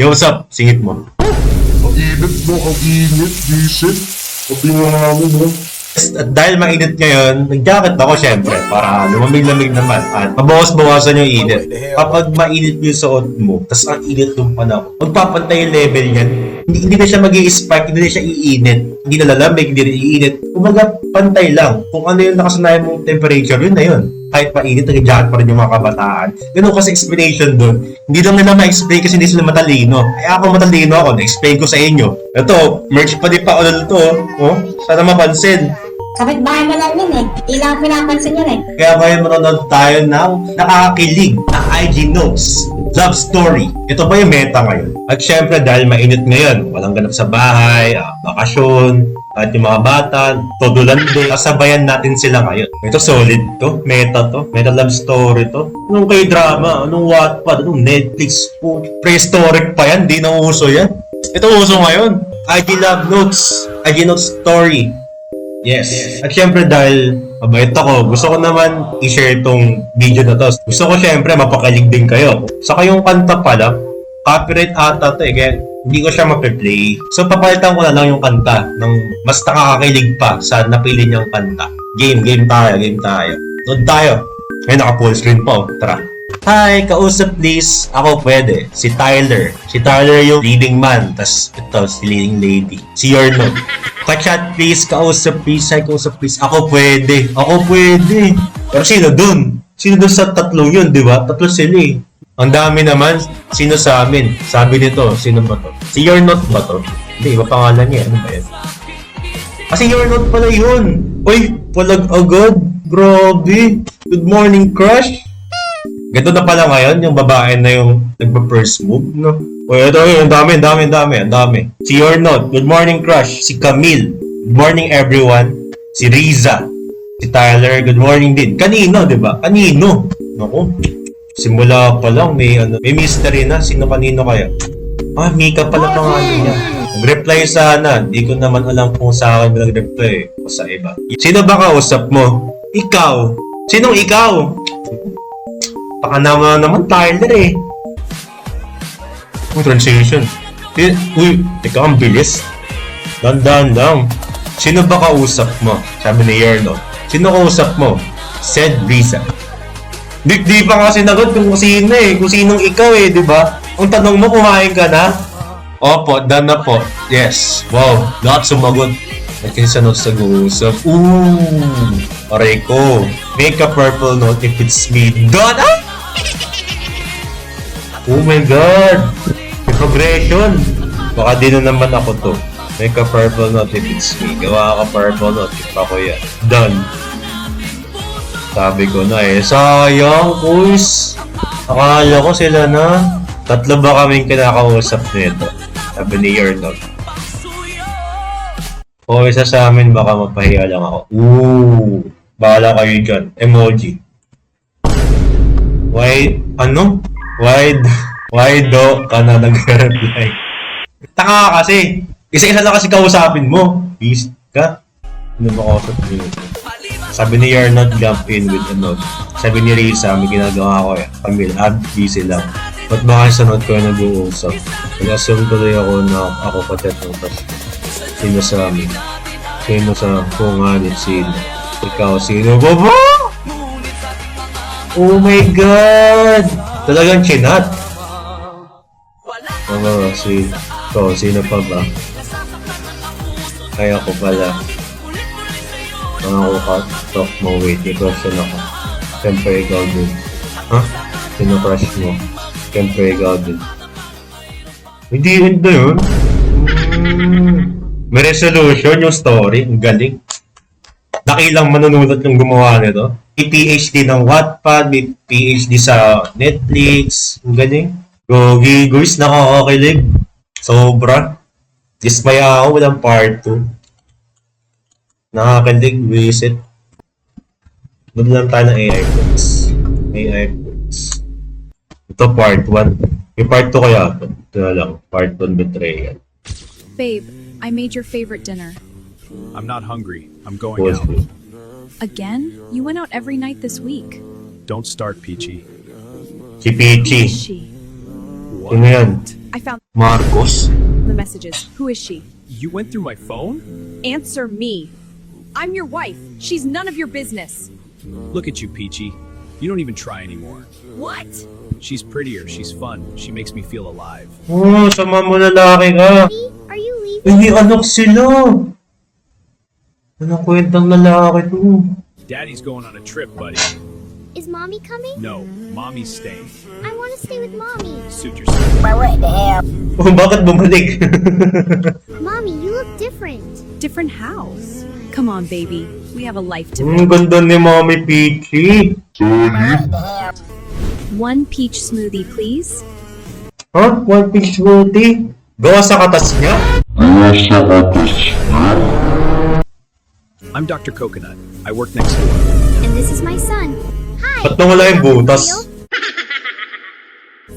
Yo, what's up? Singit mo. Ang init mo, ang init, visit. Sabi nga mo, no? At dahil mainit ngayon, nag-jacket ako syempre para lumamig-lamig naman at mabawas-bawasan yung init. Kapag mainit yung suot mo, tas ang init ng panahon, magpapantay yung level niyan. Hindi na siya mag-i-spike, hindi na siya iinit. Hindi na lalamig, hindi na iinit. Kumaga, pantay lang. Kung ano yung nakasanayan mong temperature, yun na yun. Kahit mainit, nag-jacket pa rin yung mga kabataan. Ganun kasi explanation doon. Hindi lang nila ma-explain kasi hindi sila matalino. Eh ako matalino ako, na-explain ko sa inyo. Ito, merch pa din pa ulit to. Oh, sana mapansin. Kapit bahay mo lang yun eh. Ilang pinapansin yun eh. Kaya ngayon manonood tayo ng nakakakilig na IG Notes Love Story. Ito ba yung meta ngayon? At syempre dahil mainit ngayon, walang ganap sa bahay, bakasyon, at yung mga bata, todo lande, kasabayan natin sila ngayon. Ito solid to, meta love story to. Anong K-drama, anong Wattpad, anong Netflix po. Prehistoric pa yan, di na uso yan. Ito uso ngayon. IG Love Notes, IG Notes Story. Yes. At syempre dahil mabait ako, gusto ko naman i-share itong video na to. Gusto ko syempre mapakilig din kayo. Saka yung kanta pala, copyright ata to eh, kaya hindi ko siya mape-play. So papalitan ko na lang yung kanta ng mas nakakakilig pa sa napili niyang kanta. Game tayo. Nood tayo. Ngayon naka-full screen po, tara. Hi, kausap please. Ako pwede. Si Tyler. Si Tyler yung leading man. Tas ito, si leading lady. Si Yorno. Pa-chat please. Kausap please. Hi, kausap please. Ako pwede. Pero sino dun? Sino dun sa tatlong yun, di ba? Tatlo sila eh. Ang dami naman. Sino sa amin? Sabi nito, sino ba to? Si Yornot ba to? Hindi, iba pangalan niya. Ano ba yan? Kasi Yornot pala yun. Uy, palag agad. Grabe. Good morning, crush. Ganito na pala ngayon, yung babae na yung nagpa-first move, no? O, ito, ang dami. Si Yornot, good morning crush. Si Camille, good morning everyone. Si Riza, si Tyler, good morning din. Kanino, di ba? Kanino? Naku, simula pa lang, may mystery na. Sino kanino kaya? Ah, Mika pala pangalan niya. Nag-reply sana. Di ko naman alam kung sa akin ba nag-reply o sa iba. Sino ba kausap mo? Ikaw. Sinong ikaw? Baka naman Tyler eh. Translation. Uy, ikaw ang bilis. Dandan lang. Sino ba kausap mo? Sabi ni Yerno. Sino kausap mo? Said Riza. Di pa nga sinagot kung sino eh. Kung sinong ikaw eh, di ba? Ang tanong mo, kumain ka na? Opo, done na po. Yes. Wow, lahat sumagot. Nagkinsa note sa guusap. Ooh, aray ko. Make a purple note if it's me. Done! Ah! Oh my God! May progression! Baka di na naman ako to. Make a purple note if it's me. Gawa ka purple note if ako yan. Done! Sabi ko na eh. Sayang, kuys! Akala ko sila na. Tatlo ba kaming kinakausap nito? Sabi ni Yerno. O isa sa amin baka mapahiya lang ako. Ooh! Bahala kayo dyan. Emoji. Why? Ano? Why do ka na nag-reply? Taka kasi. Isa-isa lang kasi kausapin mo. Peace ka. Ano ba kausap mo? Sabi ni You're not jump in with a note. Sabi ni Risa, may ginagawa ko eh. Camille, busy lang. Ba't ba kayo sa note ko yung nag-uusap? Nag-assume tuloy ako na ako patet ng tas. Sino sa amin? Sino sa kunganit? Sino? Ikaw, sino ba ba? Oh my God! Talagang chinat. Sino pa ba? Kaya ko pala. Mga talk mo, wait, may question ako. Siyempre ikaw din. Ha? Sino crush mo? Siyempre ikaw din. Hindi yun. May resolution yung story. Ang galing. Dakilang manunulat yung gumawa nito. May PhD ng Wattpad, may PhD sa Netflix. Ang galing. Gogi, guys, nakakakilig. Sobra. Dismaya ako, walang part 2. Nakakakilig, visit. Doon lang tayo ng AI books. Ito part 1. Yung part 2 kaya ito. Ito na lang. Part 1 betrayal. Babe, I made your favorite dinner. I'm not hungry. I'm going out. Again? You went out every night this week. Don't start, Peachy. Si Peachy. She. Ano yan? I found Marcos? the messages. Who is she? You went through my phone? Answer me. I'm your wife. She's none of your business. Look at you, Peachy. You don't even try anymore. What? She's prettier, she's fun, she makes me feel alive. Oh, sama mo lalaki ka. Are you leaving? Ay, may anak sila. Anong kwentang lalaki to? Daddy's going on a trip, buddy. Is mommy coming? No, mommy's staying. I want to stay with mommy. Suit yourself. Oh, bakit bumalik? Mommy, you look different. Different house. Come on, baby. We have a life to Ang ganda ni Mami Peachy. One peach smoothie, please. Ha? One peach smoothie? Gawa sa katas niya? I'm Dr. Coconut. I work next door. And this is my son. Hi. Ba't nawala yung butas?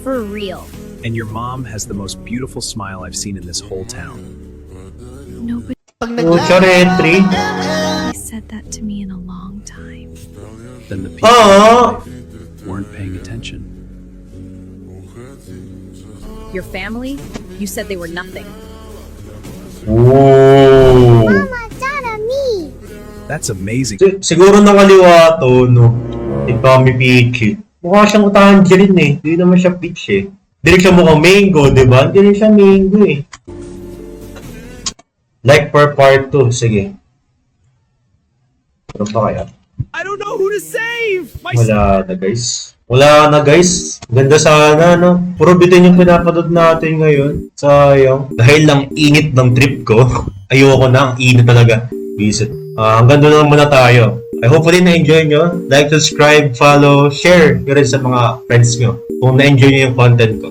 For real. And your mom has the most beautiful smile I've seen in this whole town. Nobody Oh, charetri. said that to me in a long time. Then the people Ah! weren't paying attention. Your family? You said they were nothing. Oh. Mama, Dada, me. That's amazing. Siguro nakaliwa to, no? Si Mami Peachy. Mukha siyang tangerine eh. Hindi naman siya peach eh. Hindi rin siya mukhang mango, di ba? Hindi rin siya mango eh. Like per part 2. Sige. Ano pa kaya? I don't know who to save! My Wala na guys. Wala na guys. Ganda sana no. Puro bitin yung pinapanood natin ngayon. Sayang. Dahil lang init ng trip ko. Ayoko na. Ang init talaga. Visit. Hanggang doon lang muna tayo. I hopefully na-enjoy nyo. Like, subscribe, follow, share. Yun rin sa mga friends nyo. Kung na-enjoy nyo yung content ko.